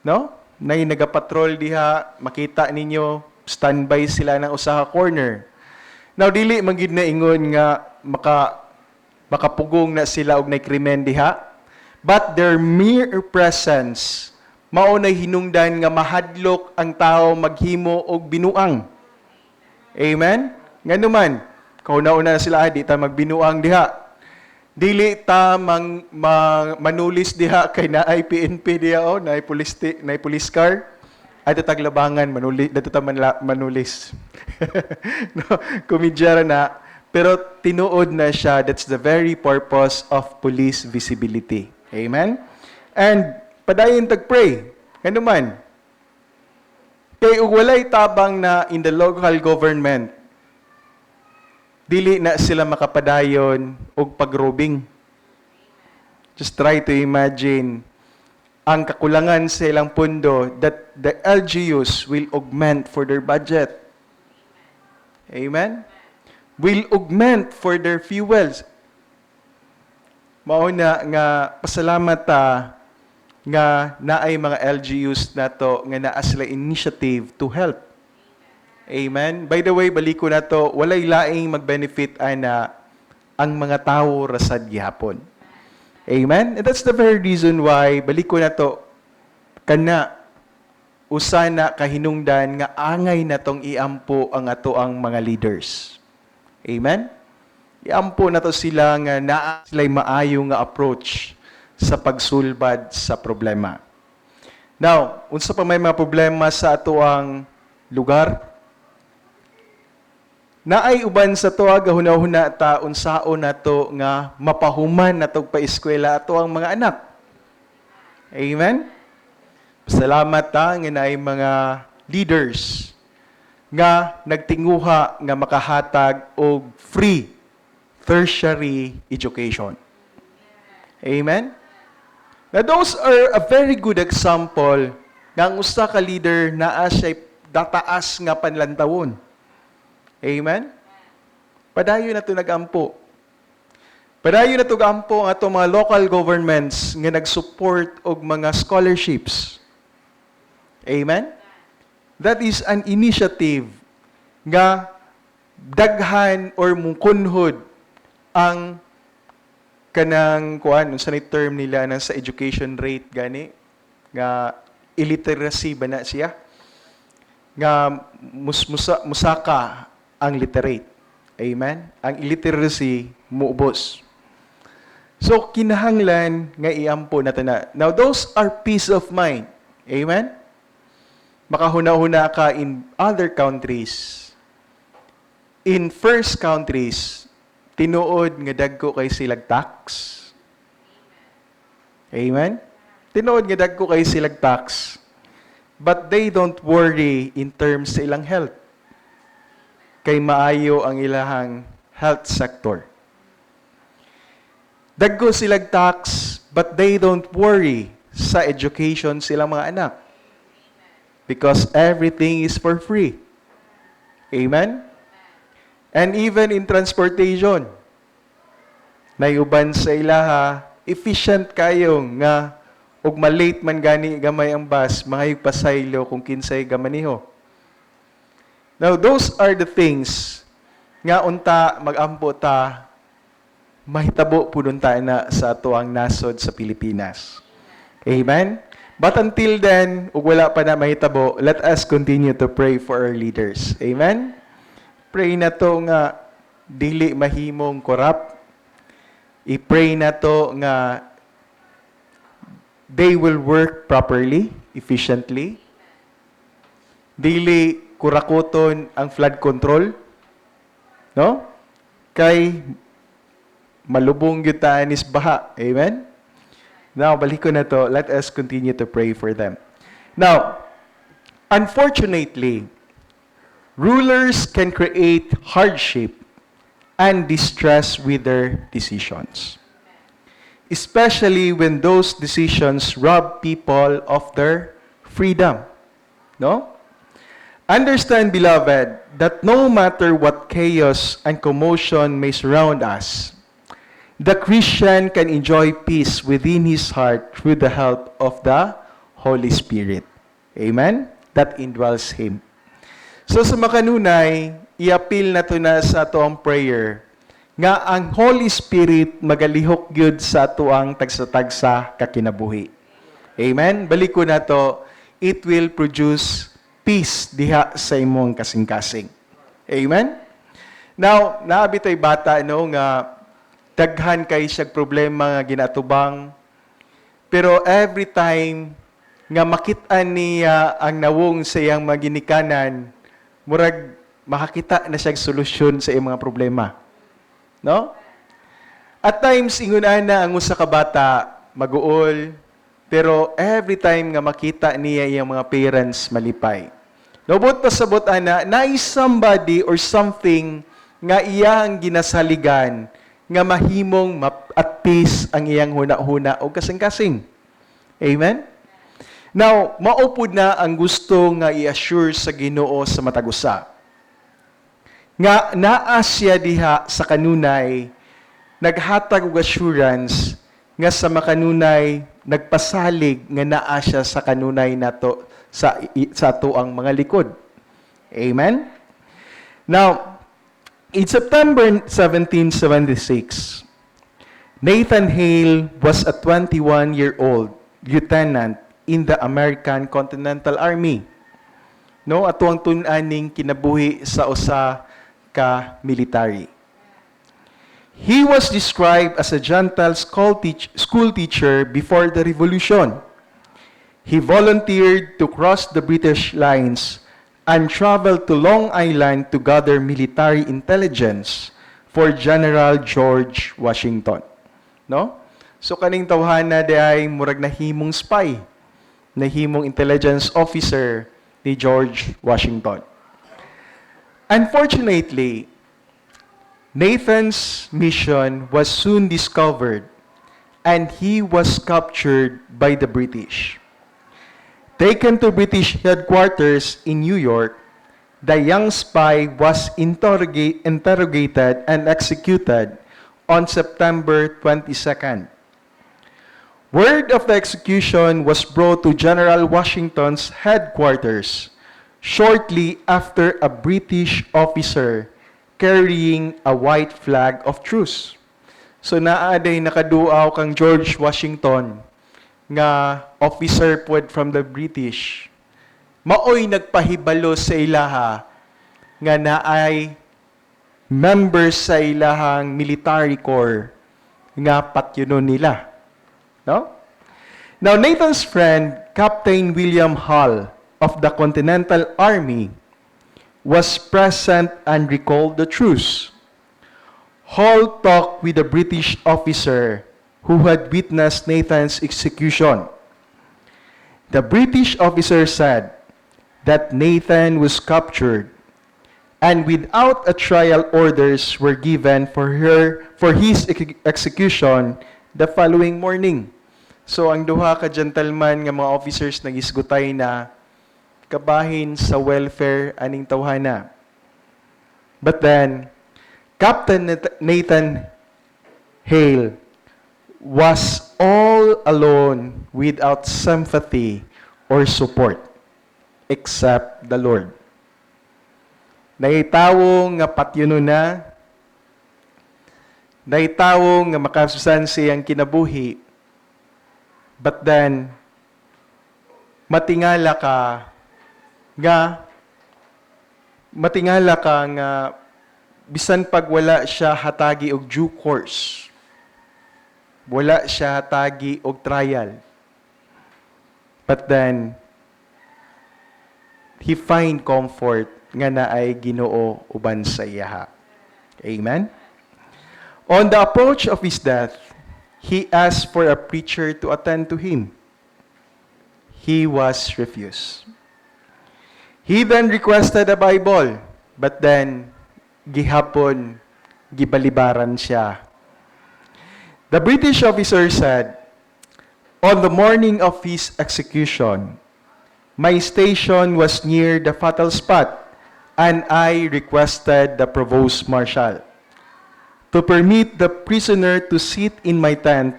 No? Nay nagapatrol diha, makita ninyo standby sila ng usa ka corner. Now dili man gid na ingon nga makapugong na sila og nay krimen diha, but their mere presence mao nay hinungdan nga mahadlok ang tao maghimo og binuang. Amen? Ngano man, kauna-una na sila, di ta magbinuang diha. Dili ta manulis diha kay naay PNP diha o naay police car. Ay taglabangan manulis, dato ta manulis. No, kumidyara na, pero tinuod na siya. That's the very purpose of police visibility. Amen? And padayon tag-pray. Ngano man, kay ug walay tabang na in the local government, dili na sila makapadayon og pagrobing. Just try to imagine ang kakulangan sa ilang pundo that the LGUs will augment for their budget. Amen? Will augment for their fuels. Mao na nga pasalamat ta nga naay mga LGUs nato nga naa sila initiative to help. Amen. By the way, baliko nato, walay laing mag-benefit ana ang mga tawo rasad gihapon. Amen. And that's the very reason why baliko nato kana usana kahinungdan nga angay natong iampo ang ato ang mga leaders. Amen. Iampo nato sila nga naa sila'y maayo nga approach sa pagsulbad sa problema. Now, unsa pa may mga problema sa ato ang lugar? Naay uban sa to gahuna-huna ta unsaon nato nga mapahuman natog paeskwela ato ang mga anak. Amen. Salamat ta nga naay mga leaders nga nagtinguha nga makahatag og free tertiary education. Amen. Now, those are a very good example nga ang usa ka leader naa siya dataas nga panlantawon. Amen? Padayon na ito nagampo. Padayon na tugampo ang ato mga local governments nga nag-support og mga scholarships. Amen? That is an initiative nga daghan or mukunhod ang kanang kuan unsa ni term nila na sa education rate gani nga illiteracy ba na siya nga musaka ang literate. Amen? Ang illiteracy muubos. So, kinahanglan nga iampo natin na. Now, those are peace of mind. Amen? Makahuna-huna ka in other countries. In first countries, tinuod nga dagko kay silag tax. Amen? Tinuod nga dagko kay silag tax. But they don't worry in terms sa ilang health. Kay maayo ang ilahang health sector. Dagko silag tax, but they don't worry sa education silang mga anak. Because everything is for free. Amen? And even in transportation, nayuban sa ilaha, efficient kayo nga ug malate man gani gamay ang bus, mga pasaylo kung kinsay gamaniho. Now, those are the things nga unta mag-ampo ta mahitabo po nun tayo na sa tuang nasod sa Pilipinas. Amen? But until then, ug wala pa na mahitabo, let us continue to pray for our leaders. Amen? Pray na to nga dili mahimong corrupt. I-pray na to nga they will work properly, efficiently. Dili kurakuton ang flood control. No? Kay malubong gyud ta anis baha. Amen? Now, balik ko na to. Let us continue to pray for them. Now, unfortunately, rulers can create hardship and distress with their decisions. Especially when those decisions rob people of their freedom. No? Understand, beloved, that no matter what chaos and commotion may surround us, the Christian can enjoy peace within his heart through the help of the Holy Spirit. Amen? That indwells him. So sa makanunay, i-appeal na to na sa atoang prayer nga ang Holy Spirit magalihok gyud sa atoang tagsa-tagsa kakinabuhi. Amen? Balik ko na to, it will produce peace diha sa imong kasing-kasing. Amen? Now, naabi tay bata no nga daghan kay siyag problema nga ginatubang. Pero every time nga makita niya ang nawong sa iyang maginikanan, murag makakita na siyag solusyon sa iyang mga problema. No? At times, ingon na ang usa ka bata, mag-uol, pero every time nga makita niya iyang mga parents malipay. Nobot pa sabot ana, na somebody or something nga iyang ginasaligan nga mahimong at peace ang iyang huna-huna o kasing-kasing. Amen? Now, maupod na ang gusto nga i-assure sa Ginoo sa matagusa. Nga naa siya diha sa kanunay, naghatag og assurance nga sa makanunay nagpasalig nga naa siya sa kanunay nato sa ato ang mga likod. Amen? Now, in September 1776, Nathan Hale was a 21-year-old lieutenant in the American Continental Army. No, ato ang tun-aning kinabuhi sa usa ka military. He was described as a gentle school teacher before the Revolution. He volunteered to cross the British lines and traveled to Long Island to gather military intelligence for General George Washington. No? So kaning tawhana di ay murag nahimong spy, nahimong intelligence officer ni George Washington. Unfortunately, Nathan's mission was soon discovered and he was captured by the British. Taken to British headquarters in New York, the young spy was interrogated and executed on September 22nd. Word of the execution was brought to General Washington's headquarters shortly after a British officer carrying a white flag of truce. So naaday nakaduaw kang George Washington nga officer pod from the British. Maoy nagpahibalo sa ilaha nga naay members sa ilahang military corps nga patyunon nila. No? Now, Nathan's friend, Captain William Hull of the Continental Army, was present and recalled the truce. Hull talked with the British officer who had witnessed Nathan's execution. The British officer said that Nathan was captured and without a trial orders were given for his execution the following morning. So ang duha ka gentleman nga mga officers nagisgutay na kabahin sa welfare aning tawhana. But then Captain Nathan Hale was all alone without sympathy or support except the Lord. Naitawong nga patyuno na, naitawong nga makasusan siyang kinabuhi, but then, matingala ka nga bisan pag wala siya hatagi og due course, wala siya hatagi og trial, but then, he find comfort nga naay Ginoo uban sa iyaha. Amen? On the approach of his death, he asked for a preacher to attend to him. He was refused. He then requested a Bible, but then gihapon gibalibaran siya. The British officer said, "On the morning of his execution, my station was near the fatal spot, and I requested the Provost Marshal to permit the prisoner to sit in my tent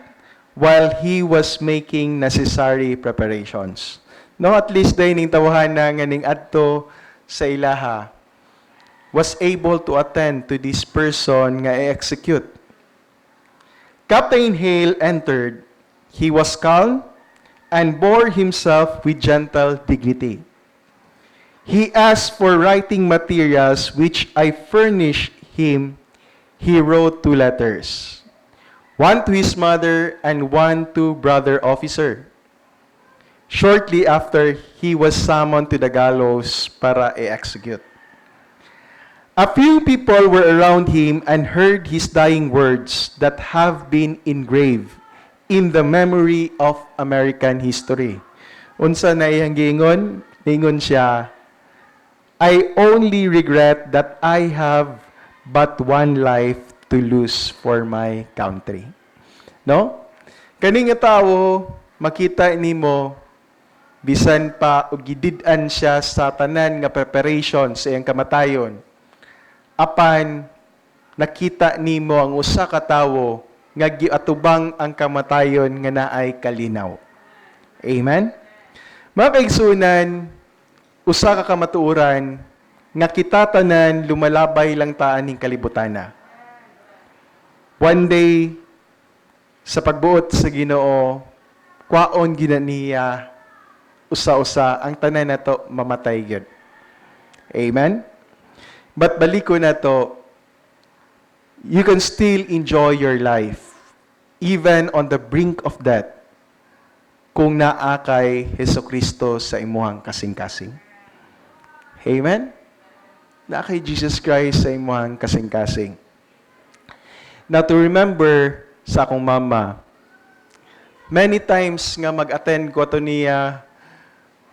while he was making necessary preparations." No, at least day ning tawhana nga ning adto sa ilaha was able to attend to this person nga i-execute. Captain Hale entered. He was calm and bore himself with gentle dignity. He asked for writing materials which I furnished him. He wrote 2 letters, one to his mother and one to brother officer. Shortly after, he was summoned to the gallows para i-execute. A few people were around him and heard his dying words that have been engraved in the memory of American history. Unsa na iyang giingon? Ingon siya, "I only regret that I have but one life to lose for my country." No? Kani nga tawo, makita nimo bisan pa og gidid-an siya sa tanan nga preparation sa iyang kamatayon. Apan nakita nimo ang usa ka tawo nga giatubang ang kamatayon nga naay kalinaw. Amen. Mga kaigsunan, usa ka kamatuoran nga kita tanan lumalabay lang taan ning kalibutana. One day sa pagbuot sa Ginoo, kwaon ginaniya usa-usa ang tanan nato mamatay gyud. Amen. But baliko na to, you can still enjoy your life even on the brink of death kung naa kay Hesukristo sa imuhang kasing-kasing. Amen? Naa kay Jesus Christ sa imuhang kasing-kasing. Now to remember sa akong mama, many times nga mag-attend ko to niya,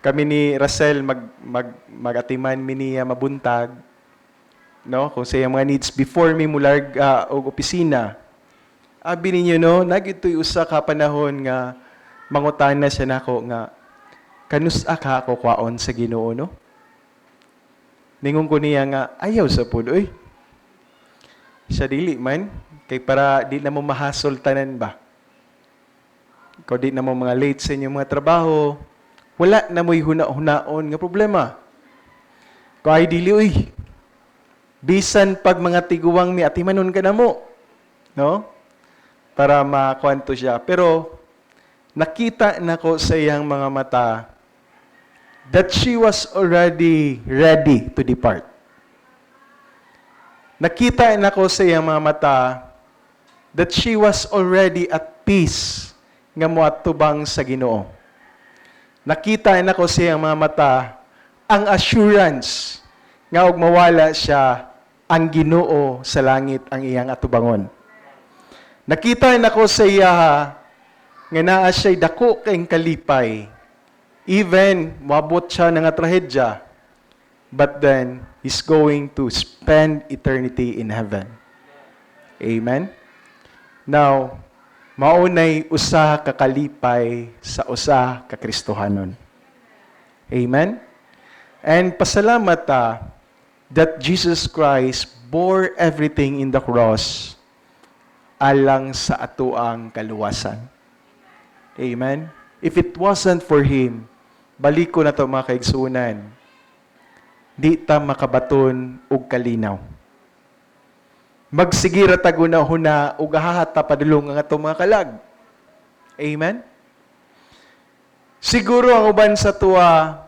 kami ni Russell mag-atiman mi niya mabuntag, no, kung sa mga needs before mi mularg og opisina. Abi ninyo no, nagitoy usa ka panahon nga mangutana siya nako nga kanusa ka ako kwaon sa Ginoo no? Ningon ko niya nga ayaw sa pud oy. Siya dili man Kay para di na mo mahasol tanan ba? Ikaw di na mo mga late sa inyong mga trabaho, wala na mo'y huna-hunaon nga problema. Kung ay dili, uy, bisan pag mga tiguwang mi atimanon ka na mo, no? Para makwanto siya. Pero, nakita na ko sa iyang mga mata that she was already ready to depart. Nakita na ko sa iyang mga mata that she was already at peace nga moatubang sa Ginoo. Nakita na ko sa iyang mga mata ang assurance nga og mawala siya, ang Ginoo sa langit ang iyang atubangon. Nakita na ko sa iya nga naa siya'y dako kayong kalipay. Even, mabot siya ng trahedya, but then, he's going to spend eternity in heaven. Amen? Now, maunay usa ka kalipay sa usa ka Kristohanon. Amen? And pasalamat that Jesus Christ bore everything in the cross alang sa atuang kaluwasan. Amen? If it wasn't for Him, balik ko na ito mga kaigsunan, di ta makabaton og kalinaw. Magsigira taguna-huna ug hahata padulong ang atong mga kalag. Amen? Siguro ang uban sa tuwa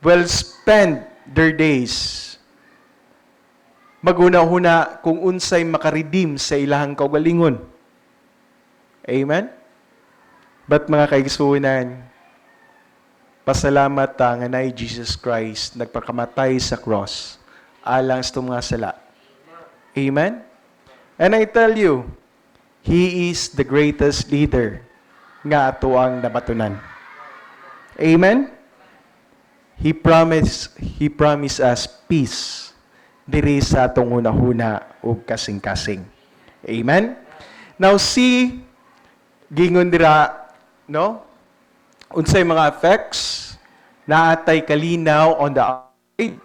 will spend their days maguna-huna kung unsay makaredeem sa ilahang kaugalingon. Amen? But mga kaigsunan, pasalamat nga na Jesus Christ nagpakamatay sa cross alang sa mga sala. Amen? And I tell you, He is the greatest leader nga ato ang nabatunan. Amen? He promised us peace diri sa atong hunahuna ug kasing-kasing. Amen? Now see, gingon dira, no? Unsay mga effects? Naatay kalinaw on the outside.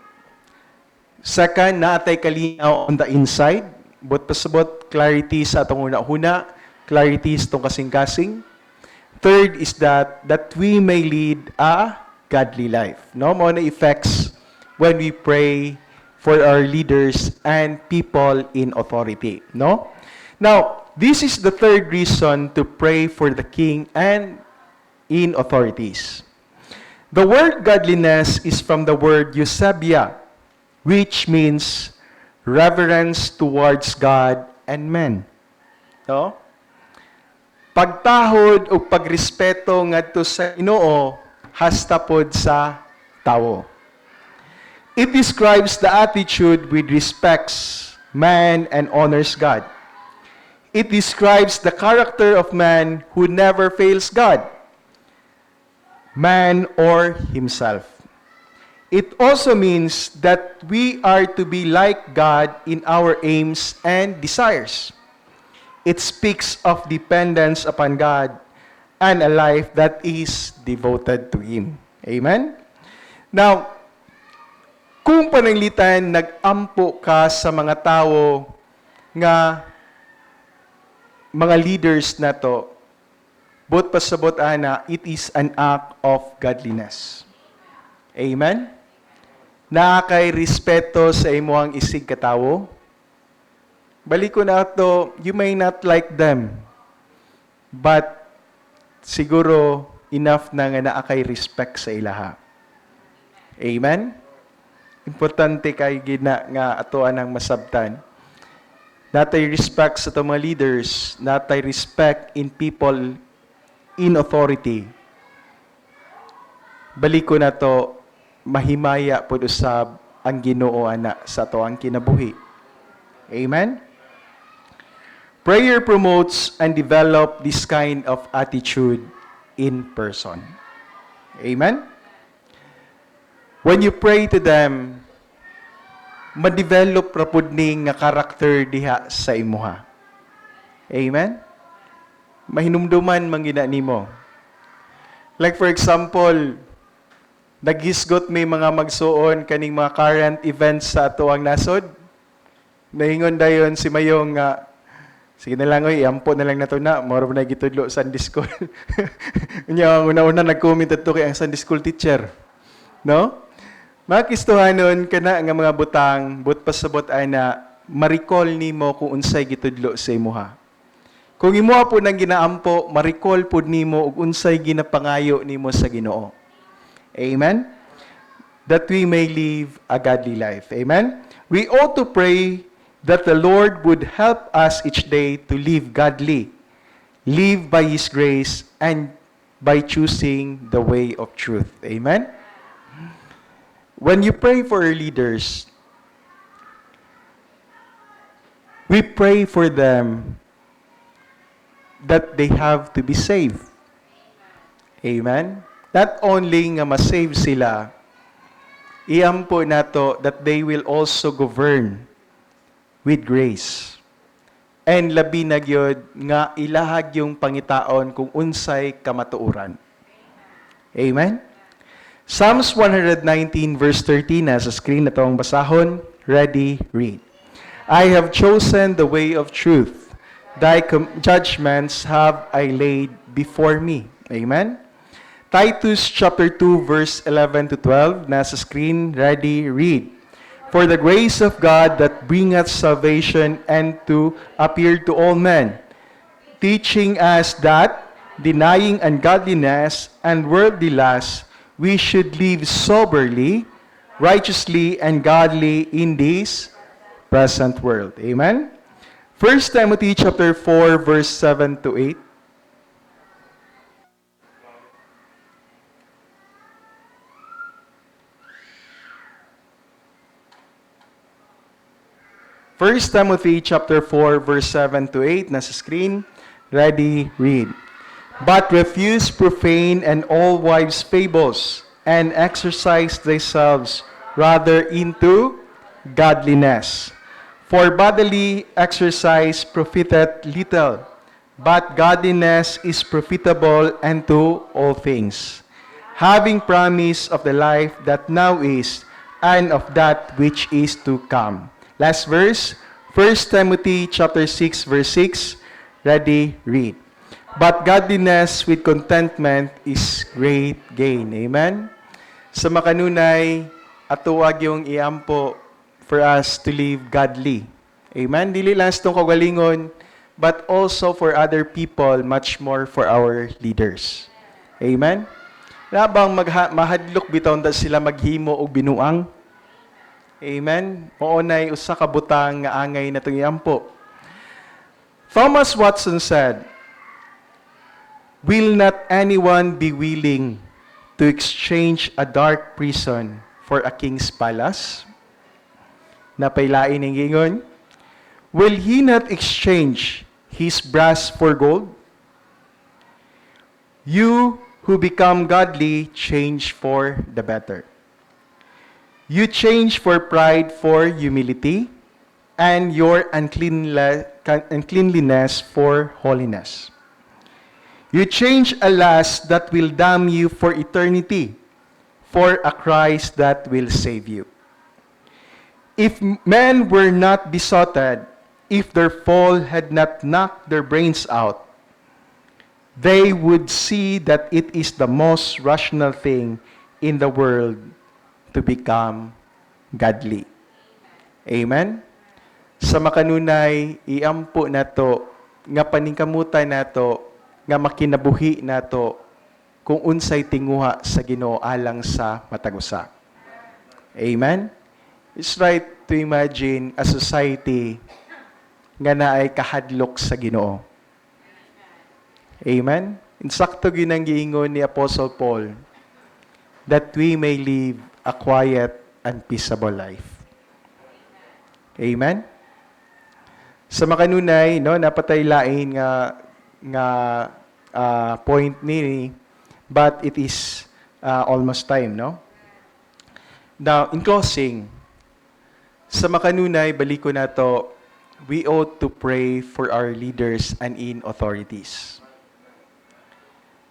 Second, naatay kalinaw on the inside. But pasabot, clarity sa atong hunahuna, clarity sa atong kasing-kasing. Third is that we may lead a godly life. No? Mga na effects when we pray for our leaders and people in authority. No? Now, this is the third reason to pray for the king and in authorities. The word godliness is from the word eusebia, which means reverence towards God and men. No? Pagtahod o pagrespeto ngadto sa Ginoo hasta pod sa tawo. It describes the attitude with respects man and honors God. It describes the character of man who never fails God, man or himself. It also means that we are to be like God in our aims and desires. It speaks of dependence upon God and a life that is devoted to Him. Amen? Now, kung pananglitan nag-ampo ka sa mga tao nga mga leaders na to, bot pasabot ana, it is an act of godliness. Amen? Naakay respeto sa imuhang isig katawo. Balik ko na ito, you may not like them, but siguro enough na nga naakay respect sa ilaha. Amen? Importante kay gina nga atoan ang masabtan. Natay respect sa itong mga leaders, natay respect in people in authority. Balik ko na to, mahimaya po usab ang Ginoo ana sa to ang kinabuhi. Amen? Prayer promotes and develop this kind of attitude in person. Amen? When you pray to them, ma-develop ra pud ning nga karakter diha sa imuha. Amen? Mahinumduman mangina nimo. Like for example, naghisgot may mga magsuon kaning mga current events sa ato ang nasod. Naingon dayon si Mayong Sige na lang, oy, iampo na lang na to na. Moro na gitudlo Sunday school. Unya, una-una nag-comment ito kay ang Sunday school teacher. No? Mga Kristohanon, kana nga mga butang, but pasabot ay na, ma-recall nimo kung unsay gitudlo sa imuha. Kung imuha po nang ginaampo, ma-recall po nimo ug unsay ginapangayo nimo sa Ginoo. Amen? That we may live a godly life. Amen? We ought to pray that the Lord would help us each day to live godly, live by His grace, and by choosing the way of truth. Amen? When you pray for your leaders, we pray for them that they have to be saved. Amen? Not only nga ma-save sila, iampo nato that they will also govern with grace. And labi na gyud nga ilahag yung pangitaon kung unsay kamatuoran. Amen? Psalms 119 verse 13 na sa screen na itong basahon. Ready, read. I have chosen the way of truth. Thy judgments have I laid before me. Amen? Titus chapter 2 verse 11 to 12 na sa screen. Ready, read. For the grace of God that bringeth salvation and to appear to all men, teaching us that, denying ungodliness and worldly lust, we should live soberly, righteously, and godly in this present world. Amen? 1 Timothy chapter 4, verse 7 to 8. First Timothy chapter 4, verse 7 to 8, nasa screen. Ready, read. But refuse profane and all wives' fables, and exercise thyself rather into godliness. For bodily exercise profiteth little, but godliness is profitable unto all things, having promise of the life that now is, and of that which is to come. Last verse, 1 Timothy chapter 6, verse 6. Ready, read. But godliness with contentment is great gain. Amen? Sa makanunay, atuwag yung iampo for us to live godly. Amen? Dili lang sa itong kagalingon, but also for other people, much more for our leaders. Amen? Labang mahadlok bitaw na sila maghimo o binuang. Amen? Maunay usa ka butang nga angay na itong iampo. Thomas Watson said, will not anyone be willing to exchange a dark prison for a king's palace? Napailain ng gingon, will he not exchange his brass for gold? You who become godly change for the better. You change for pride for humility, and your uncleanliness for holiness. You change a lust that will damn you for eternity, for a Christ that will save you. If men were not besotted, if their fall had not knocked their brains out, they would see that it is the most rational thing in the world to become godly. Amen? Sa makanunay, iampo nato nga paningkamutan nato nga makinabuhi nato kung unsay tinguha sa Ginoo alang sa matagusa. Amen? It's right to imagine a society nga naay kahadlok sa Ginoo. Amen? Insakto ginang giingon ni Apostle Paul that we may live a quiet and peaceable life. Amen? Sa makanunay, no, napatay lain nga point ni, but it is almost time, no? Now, in closing, sa makanunay, baliko na to, we ought to pray for our leaders and in authorities.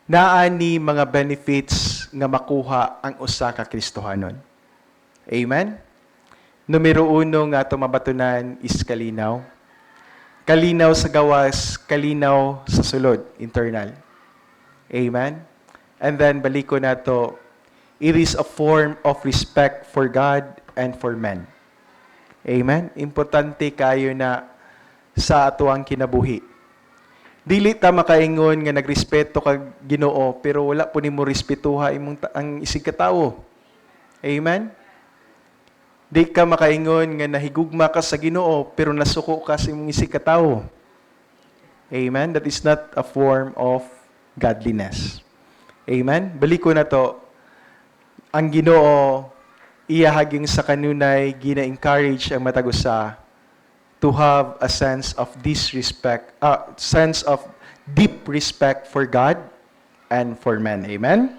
Naani mga benefits nga makuha ang usa ka Kristohanon. Amen? Numero 1 nga ito mabatunan is kalinaw. Kalinaw sa gawas, kalinaw sa sulod, internal. Amen? And then, balik ko na to, it is a form of respect for God and for men. Amen? Importante kayo na sa atuang kinabuhi. Dili ta makaingon nga nagrespeto kag Ginoo pero wala po nimo respetuha imong ang isig ka tawo. Amen? Di ka makaingon nga nahigugma ka sa Ginoo pero nasuko ka sa imong isig ka tawo. Amen? That is not a form of godliness. Amen? Balik ko na to. Ang Ginoo iyahaging sa kanunay gina-encourage ang matagusa to have a sense of sense of deep respect for God and for men. Amen?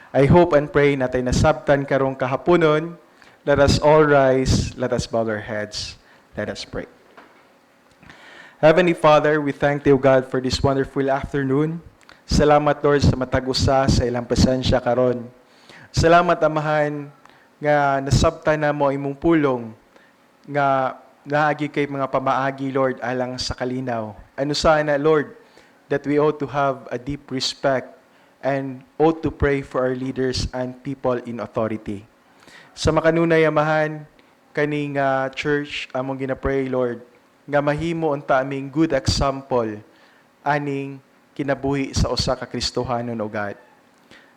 I hope and pray na tayo nasabtan karong kahaponon. Let us all rise. Let us bow our heads. Let us pray. Heavenly Father, we thank you, God, for this wonderful afternoon. Salamat, Lord, sa matagusa sa ilang presensya karon. Salamat, Amahan, nga nasabtan na mo imong pulong nga naagi kay mga pamaagi, Lord, alang sa kalinaw. Ano sana, Lord, that we ought to have a deep respect and ought to pray for our leaders and people in authority. Sa makanunay, Amahan, kaning church, among ginapray, Lord, nga mahimo unta aming good example aning kinabuhi sa usa ka Kristohanon, O God.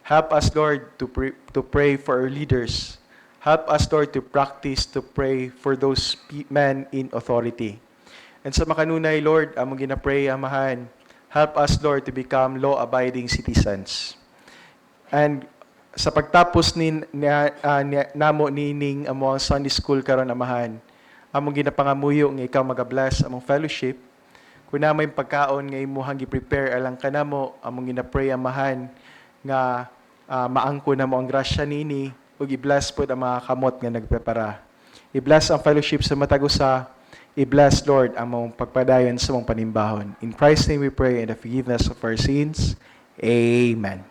Help us, Lord, to pray for our leaders. Help us, Lord, to practice to pray for those men in authority. And sa makanunay, Lord, among ginapray, Amahan, help us, Lord, to become law-abiding citizens. And sa pagtapos namo nining among Sunday school karon, Amahan, among ginapangamuyo nga ikaw magabless among fellowship, kung na may pagkaon nga imuhang gi-prepare alang kanamo, among ginapray, Amahan, nga maangko na mo ang grasya nini, ug i-bless po ang mga kamot nga nagprepara. I-bless ang fellowship sa matagusa. I-bless, Lord, ang mong pagpadayon sa mong panimbahon. In Christ's name we pray and the forgiveness of our sins. Amen.